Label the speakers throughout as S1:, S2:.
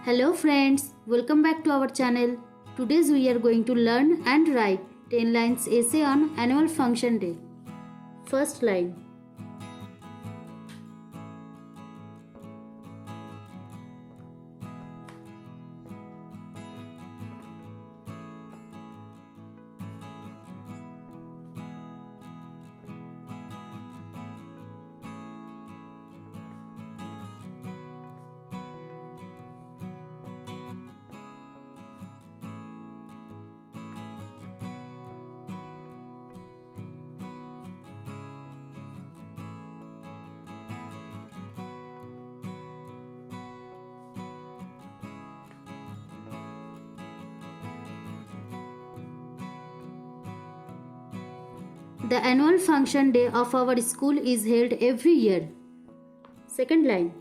S1: Hello friends, welcome back to our channel. Today we are going to learn and write 10 lines essay on annual function day. First line. The annual function day of our school is held every year. Second line.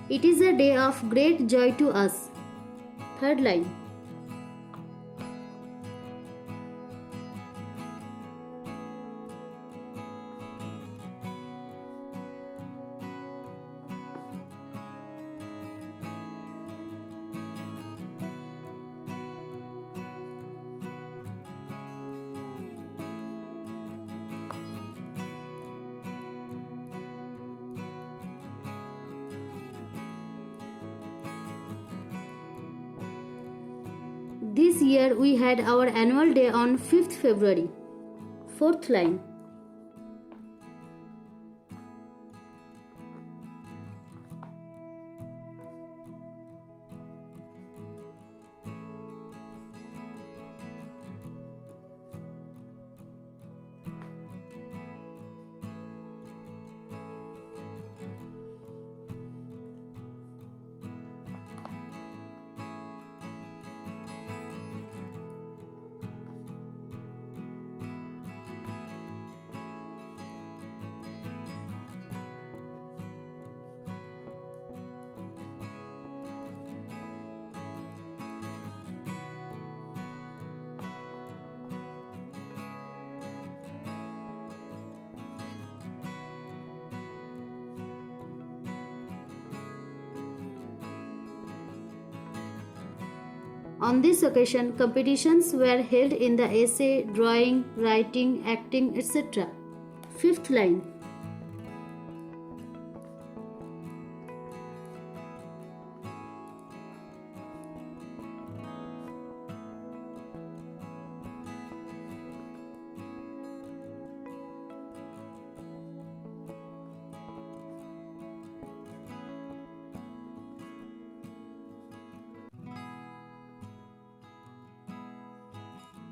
S1: It is a day of great joy to us. Third line. This year we had our annual day on 5th February. Fourth line. On this occasion, competitions were held in the essay, drawing, writing, acting, etc. Fifth line.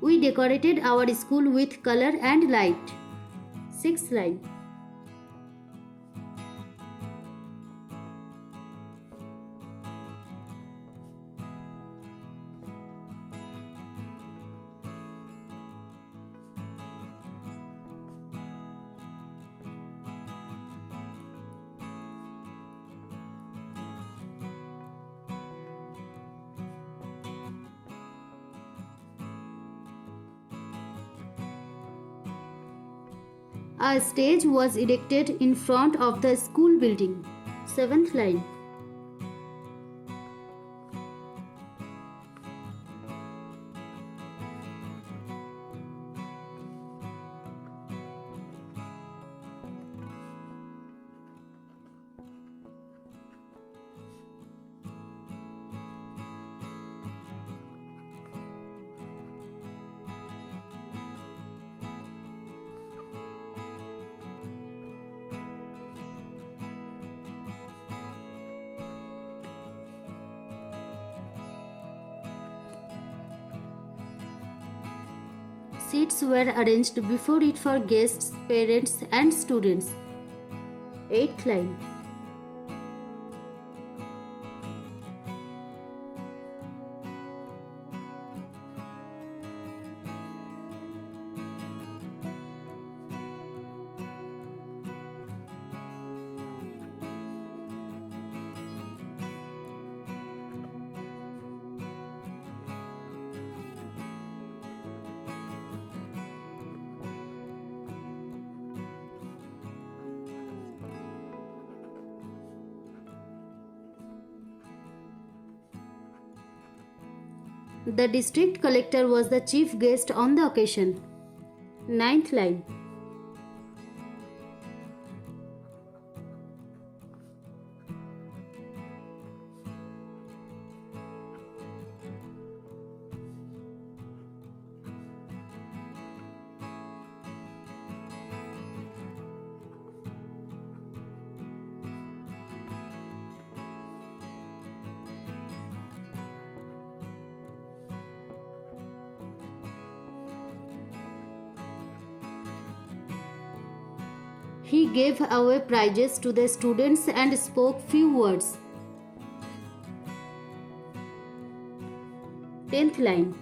S1: We decorated our school with color and light. Sixth line. A stage was erected in front of the school building. Seventh line. Seats were arranged before it for guests, parents, and students. Eighth line. The district collector was the chief guest on the occasion. Ninth line. He gave away prizes to the students and spoke few words. 10th line.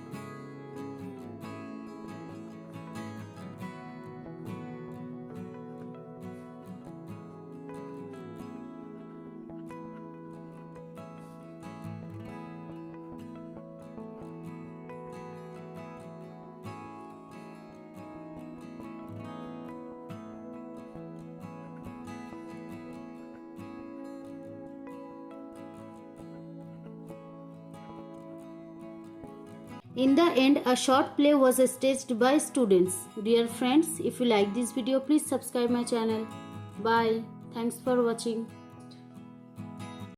S1: In the end, a short play was staged by students. Dear friends, if you like this video, please subscribe my channel. Bye. Thanks for watching.